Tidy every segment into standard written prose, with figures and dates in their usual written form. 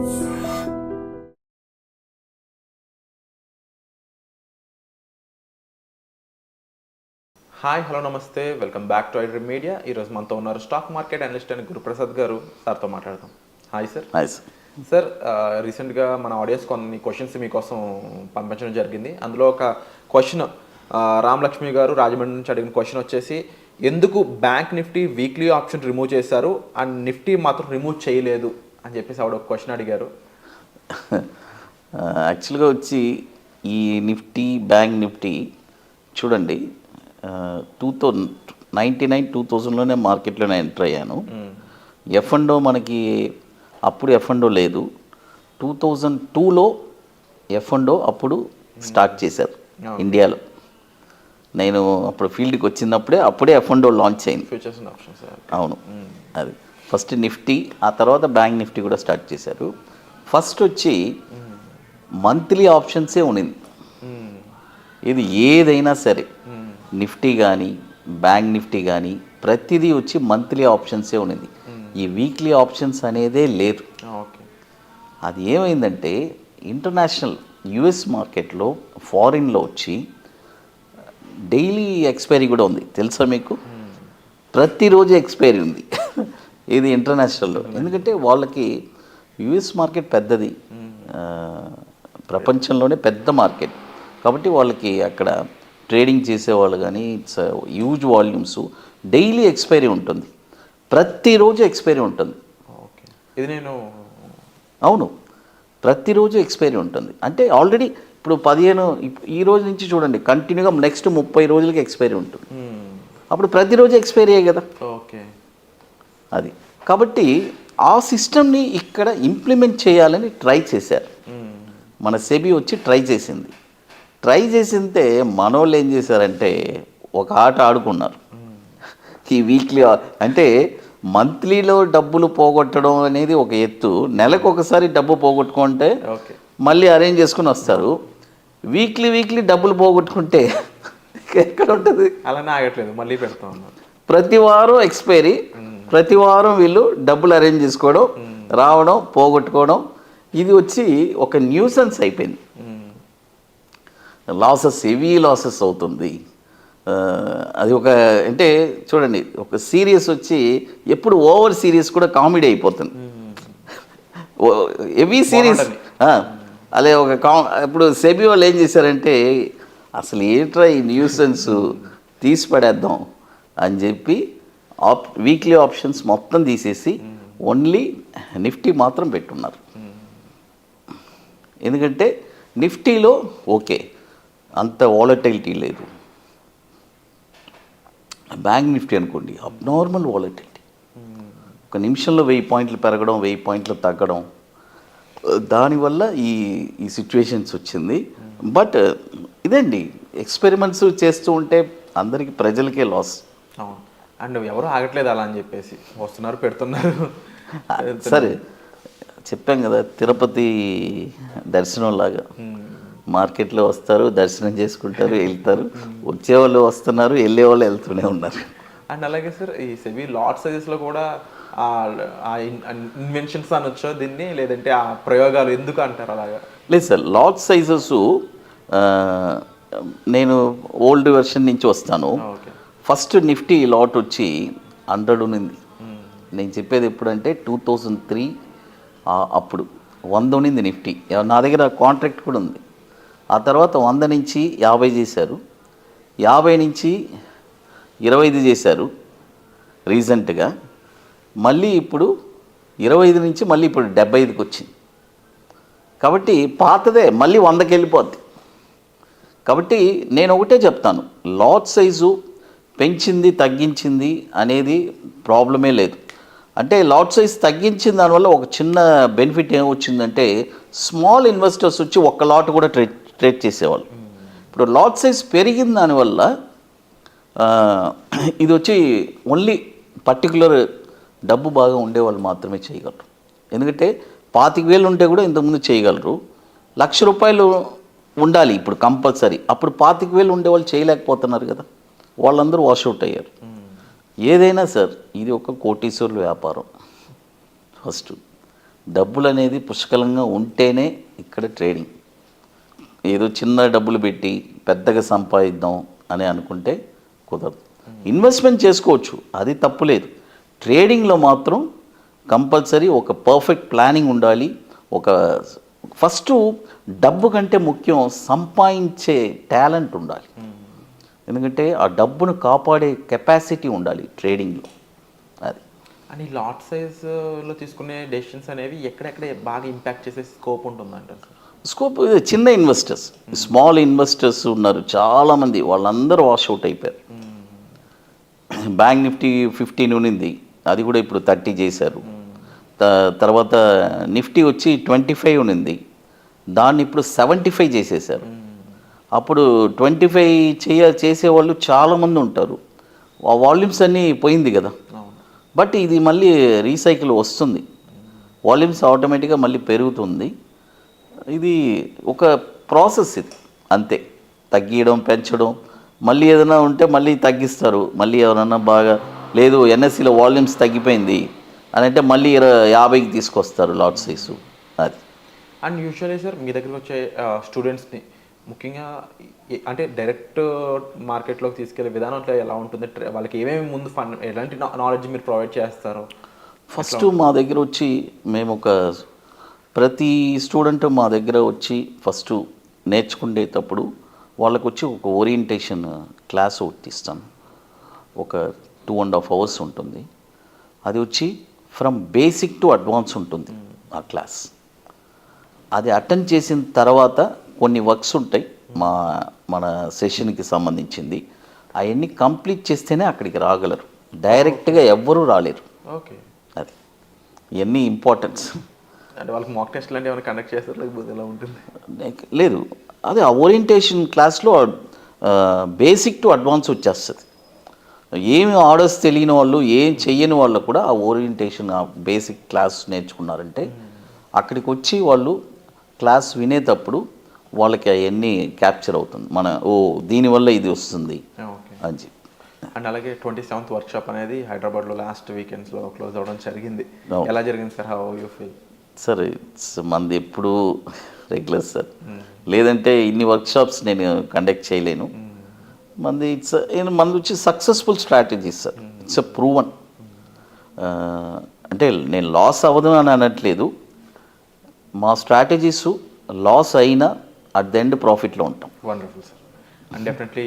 Hi hello నమస్తే, welcome back to iDream media. ఈరోజు మనతో ఉన్నారు స్టాక్ మార్కెట్ అనలిస్ట్ అయిన గురుప్రసాద్ గారు. సార్తో మాట్లాడదాం. Hi sir. Hi sir. Sir, రీసెంట్గా మన ఆడియన్స్ కొన్ని క్వశ్చన్స్ మీకోసం పంపించడం జరిగింది. అందులో ఒక క్వశ్చన్ రామలక్ష్మి గారు రాజమండ్రి నుంచి అడిగిన క్వశ్చన్ వచ్చేసి, ఎందుకు bank Nifty weekly option remove చేశారు అండ్ నిఫ్టీ మాత్రం రిమూవ్ చేయలేదు అని చెప్పేసి ఆవిడ ఒక క్వశ్చన్ అడిగారు. యాక్చువల్గా వచ్చి ఈ నిఫ్టీ బ్యాంక్ నిఫ్టీ చూడండి, 2000 మార్కెట్లోనే ఎంటర్ అయ్యాను. F&O మనకి అప్పుడు F&O లేదు. 2002లో F&O అప్పుడు స్టార్ట్ చేశారు ఇండియాలో. నేను అప్పుడు ఫీల్డ్కి వచ్చినప్పుడే F&O లాంచ్ అయింది. Futures and options. అవును, అది ఫస్ట్ నిఫ్టీ, ఆ తర్వాత బ్యాంక్ నిఫ్టీ కూడా స్టార్ట్ చేశారు. ఫస్ట్ వచ్చి మంత్లీ ఆప్షన్సే ఉన్నింది. ఇది ఏదైనా సరే, నిఫ్టీ కానీ బ్యాంక్ నిఫ్టీ కానీ ప్రతిదీ వచ్చి మంత్లీ ఆప్షన్సే ఉన్నది. ఈ వీక్లీ ఆప్షన్స్ అనేదే లేదు. అది ఏమైందంటే ఇంటర్నేషనల్ యుఎస్ మార్కెట్లో ఫారిన్లో వచ్చి డైలీ ఎక్స్పైరీ కూడా ఉంది, తెలుసా మీకు? ప్రతిరోజు ఎక్స్పైరీ ఉంది. ఇది ఇంటర్నేషనల్లో. ఎందుకంటే వాళ్ళకి యుఎస్ మార్కెట్ పెద్దది, ప్రపంచంలోనే పెద్ద మార్కెట్. కాబట్టి వాళ్ళకి అక్కడ ట్రేడింగ్ చేసేవాళ్ళు కానీ it's huge volumes, daily expiry ఉంటుంది, ప్రతిరోజు ఎక్స్పైరీ ఉంటుంది. ఓకే, ఇది నేను అవును, ప్రతిరోజు ఎక్స్పైరీ ఉంటుంది. అంటే ఆల్రెడీ ఇప్పుడు 15 ఈ రోజు నుంచి చూడండి, కంటిన్యూగా నెక్స్ట్ 30 రోజులకి ఎక్స్పైరీ ఉంటుంది. అప్పుడు ప్రతిరోజు ఎక్స్పైరీ అయ్యే కదా. ఓకే, అది కాబట్టి ఆ సిస్టమ్ని ఇక్కడ ఇంప్లిమెంట్ చేయాలని ట్రై చేశారు. మన సెబీ వచ్చి ట్రై చేసిందే మనోళ్ళు ఏం చేశారంటే ఒక ఆట ఆడుకున్నారు. ఈ వీక్లీ అంటే మంత్లీలో డబ్బులు పోగొట్టడం అనేది ఒక ఎత్తు, నెలకు ఒకసారి డబ్బు పోగొట్టుకుంటే మళ్ళీ అరేంజ్ చేసుకుని వస్తారు. వీక్లీ డబ్బులు పోగొట్టుకుంటే ఎక్కడ ఉంటుంది? అలానే ఆగట్లేదు, మళ్ళీ పెడతా ఉన్నారు. ప్రతి వారం ఎక్స్పైరీ, ప్రతి వారం వీళ్ళు డబ్బులు అరేంజ్ చేసుకోవడం, రావడం, పోగొట్టుకోవడం, ఇది వచ్చి ఒక న్యూసెన్స్ అయిపోయింది. హెవీ లాసెస్ అవుతుంది. అది ఒక అంటే చూడండి, ఒక సీరియస్ వచ్చి ఎప్పుడు ఓవర్ సీరియస్ కూడా కామెడీ అయిపోతుంది. హెవీ సీరియస్ అదే ఒక ఇప్పుడు సెబీ వాళ్ళు ఏం చేశారంటే, అసలు ఏంట్రా ఈ న్యూసెన్స్, తీసి పడేద్దాం అని చెప్పి వీక్లీ ఆప్షన్స్ మొత్తం తీసేసి ఓన్లీ నిఫ్టీ మాత్రం పెట్టున్నారు. ఎందుకంటే నిఫ్టీలో ఓకే అంత వాలటిలిటీ లేదు. బ్యాంక్ నిఫ్టీ అనుకోండి, అబ్నార్మల్ వాలటిలిటీ, ఒక నిమిషంలో 1000 పాయింట్లు పెరగడం, 1000 పాయింట్లు తగ్గడం, దానివల్ల ఈ సిచ్యువేషన్స్ వచ్చింది. బట్ ఇదండి, ఎక్స్పెరిమెంట్స్ చేస్తూ ఉంటే అందరికీ ప్రజలకే లాస్. అండ్ ఎవరు ఆగట్లేదు అలా అని చెప్పేసి వస్తున్నారు, పెడుతున్నారు. సరే, చెప్పాం కదా, తిరుపతి దర్శనం లాగా మార్కెట్లో వస్తారు, దర్శనం చేసుకుంటారు, వెళ్తారు, వచ్చేవాళ్ళు వస్తున్నారు, వెళ్ళేవాళ్ళు వెళ్తూనే ఉన్నారు. అండ్ అలాగే సార్, ఈ సెబీ లాట్ సైజెస్లో కూడా ఇన్వెన్షన్స్ అనొచ్చో దీన్ని, లేదంటే ఆ ప్రయోగాలు ఎందుకు అంటారు అలాగా? లేదు సార్, లాట్ సైజెస్ నేను ఓల్డ్ వెర్షన్ నుంచి వస్తాను. ఫస్ట్ నిఫ్టీ లాట్ వచ్చి 100 ఉన్నింది. నేను చెప్పేది ఎప్పుడంటే 2003 అప్పుడు 100 ఉన్నింది నిఫ్టీ. నా దగ్గర కాంట్రాక్ట్ కూడా ఉంది. ఆ తర్వాత 100 నుంచి 50 చేశారు, 50 నుంచి 25 చేశారు రీసెంట్గా. మళ్ళీ ఇప్పుడు 25 నుంచి మళ్ళీ ఇప్పుడు 75కి వచ్చింది. కాబట్టి పాతదే మళ్ళీ 100కి వెళ్ళిపోద్ది. కాబట్టి నేను ఒకటే చెప్తాను, లాట్ సైజు పెంచింది తగ్గించింది అనేది ప్రాబ్లమే లేదు. అంటే లాట్ సైజ్ తగ్గించిన దానివల్ల ఒక చిన్న బెనిఫిట్ ఏమొచ్చిందంటే, స్మాల్ ఇన్వెస్టర్స్ వచ్చి ఒక్క లాట్ కూడా ట్రేడ్ చేసేవాళ్ళు. ఇప్పుడు లాట్ సైజ్ పెరిగిన దానివల్ల ఇది వచ్చి ఓన్లీ పర్టికులర్ డబ్బు బాగా ఉండేవాళ్ళు మాత్రమే చేయగలరు. ఎందుకంటే 25,000 ఉంటే కూడా ఇంతకుముందు చేయగలరు. ₹1,00,000 ఉండాలి ఇప్పుడు కంపల్సరీ. అప్పుడు 25,000 ఉండేవాళ్ళు చేయలేకపోతున్నారు కదా, వాళ్ళందరూ వాష్అవుట్ అయ్యారు. ఏదైనా సార్, ఇది ఒక కోటీశ్వరుల వ్యాపారం. ఫస్ట్ డబ్బులు అనేది పుష్కలంగా ఉంటేనే ఇక్కడ ట్రేడింగ్. ఏదో చిన్న డబ్బులు పెట్టి పెద్దగా సంపాదిద్దాం అని అనుకుంటే కుదరదు. ఇన్వెస్ట్మెంట్ చేసుకోవచ్చు, అది తప్పులేదు. ట్రేడింగ్లో మాత్రం కంపల్సరీ ఒక పర్ఫెక్ట్ ప్లానింగ్ ఉండాలి. ఒక ఫస్ట్ డబ్బు కంటే ముఖ్యం సంపాదించే టాలెంట్ ఉండాలి. ఎందుకంటే ఆ డబ్బును కాపాడే కెపాసిటీ ఉండాలి ట్రేడింగ్లో. అది అని లాట్ సైజ్లో తీసుకునే డెసిషన్స్ అనేవి ఎక్కడెక్కడ బాగా ఇంపాక్ట్ చేసే స్కోప్ ఉంటుందంటారు సార్? స్కోప్ చిన్న ఇన్వెస్టర్స్, స్మాల్ ఇన్వెస్టర్స్ ఉన్నారు చాలామంది, వాళ్ళందరూ వాష్అవుట్ అయిపోయారు. బ్యాంక్ నిఫ్టీ 15 ఉన్నింది, అది కూడా ఇప్పుడు 30 చేశారు. తర్వాత నిఫ్టీ వచ్చి 25 ఉన్నింది, దాన్ని ఇప్పుడు 75 చేసేసారు. అప్పుడు 25 చేసేవాళ్ళు చాలామంది ఉంటారు. ఆ వాల్యూమ్స్ అన్నీ పోయింది కదా. బట్ ఇది మళ్ళీ రీసైకిల్ వస్తుంది, వాల్యూమ్స్ ఆటోమేటిక్గా మళ్ళీ పెరుగుతుంది. ఇది ఒక ప్రాసెస్, ఇది అంతే. తగ్గియడం, పెంచడం, మళ్ళీ ఏదైనా ఉంటే మళ్ళీ తగ్గిస్తారు. మళ్ళీ ఎవరన్నా బాగా లేదు ఎన్ఎస్సిలో వాల్యూమ్స్ తగ్గిపోయింది అని అంటే మళ్ళీ 50కి తీసుకొస్తారు లాట్ సైజు. అది. అండ్ యూజువల్లీ సార్ మీ దగ్గరికి వచ్చే స్టూడెంట్స్ని ముఖ్యంగా అంటే డైరెక్ట్ మార్కెట్లోకి తీసుకెళ్లే విధానం అట్లా ఎలా ఉంటుంది? వాళ్ళకి ఏమేమి ముందు ఎలాంటి నాలెడ్జ్ మీరు ప్రొవైడ్ చేస్తారు? ఫస్ట్ మా దగ్గర వచ్చి మేము ప్రతి స్టూడెంట్ మా దగ్గర వచ్చి ఫస్ట్ నేర్చుకునేటప్పుడు వాళ్ళకు వచ్చి ఒక ఓరియంటేషన్ క్లాస్ ఒకటి ఇస్తాను. ఒక 2.5 hours ఉంటుంది. అది వచ్చి ఫ్రమ్ బేసిక్ టు అడ్వాన్స్ ఉంటుంది ఆ క్లాస్. అది అటెండ్ చేసిన తర్వాత కొన్ని వర్క్స్ ఉంటాయి మన సెషన్కి సంబంధించింది. అవన్నీ కంప్లీట్ చేస్తేనే అక్కడికి రాగలరు, డైరెక్ట్గా ఎవ్వరూ రాలేరు. ఓకే, అది ఇవన్నీ ఇంపార్టెన్స్. అంటే వాళ్ళకి మాక్ టెస్ట్ లాంటి ఏమైనా కండక్ట్ చేస్తారు లేకపోతే ఎలా ఉంటుంది? లేదు, అదే ఆ ఓరియంటేషన్ క్లాస్లో బేసిక్ టు అడ్వాన్స్ వచ్చేస్తుంది. ఏమి ఆర్డర్స్ తెలియని వాళ్ళు, ఏం చెయ్యని వాళ్ళు కూడా ఆ ఓరియంటేషన్ ఆ బేసిక్ క్లాస్ నేర్చుకున్నారంటే అక్కడికి వచ్చి వాళ్ళు క్లాస్ వినేటప్పుడు వాళ్ళకి అవన్నీ క్యాప్చర్ అవుతుంది. దీనివల్ల ఇది వస్తుంది అని చెప్పి. అండ్ అలాగే 27th వర్క్షాప్ అనేది హైదరాబాద్లో లాస్ట్ వీకెండ్స్లో క్లోజ్ అవ్వడం జరిగింది. ఎలా జరిగింది sir? How you feel? Sir మంది ఎప్పుడు రెగ్యులర్ సార్, లేదంటే ఇన్ని వర్క్షాప్స్ నేను కండక్ట్ చేయలేను. మంది వచ్చి successful strategies sir. It's a proven. అంటే నేను లాస్ అవ్వదు అని అనట్లేదు, మా స్ట్రాటజీస్ లాస్ అయినా అట్ ద ఎండ్ ప్రాఫిట్లో ఉంటాం. Wonderful sir. అండ్ డెఫినెట్లీ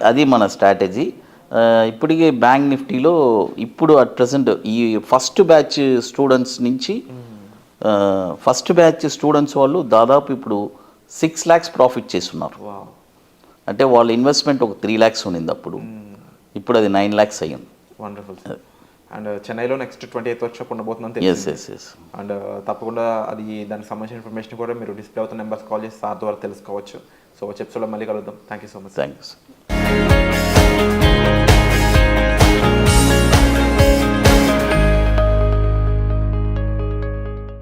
అది మన స్ట్రాటజీ. ఇప్పటికే బ్యాంక్ నిఫ్టీలో ఇప్పుడు అట్ ప్రజెంట్ ఈ ఫస్ట్ బ్యాచ్ స్టూడెంట్స్ వాళ్ళు దాదాపు ఇప్పుడు 6 lakhs ప్రాఫిట్ చేస్తున్నారు. అంటే వాళ్ళ ఇన్వెస్ట్మెంట్ ఒక 3 lakhs ఉన్నింది అప్పుడు, ఇప్పుడు అది 9 lakhs అయ్యింది. Wonderful sir. అండ్ చెన్నైలో నెక్స్ట్ 28th వర్క్షాప్ ఉండబోతుందని తెలిసింది. అండ్ తప్పకుండా దానికి సంబంధించిన ఇన్ఫర్మేషన్ కూడా మీరు డిస్ప్లే అవుతున్న నెంబర్స్ కాల్ చేసి సార్ ద్వారా తెలుసుకోవచ్చు. సో వచ్చే ఎపిసోడ్లో మళ్ళీ కలుద్దాం. Thank you so much. Thank you sir.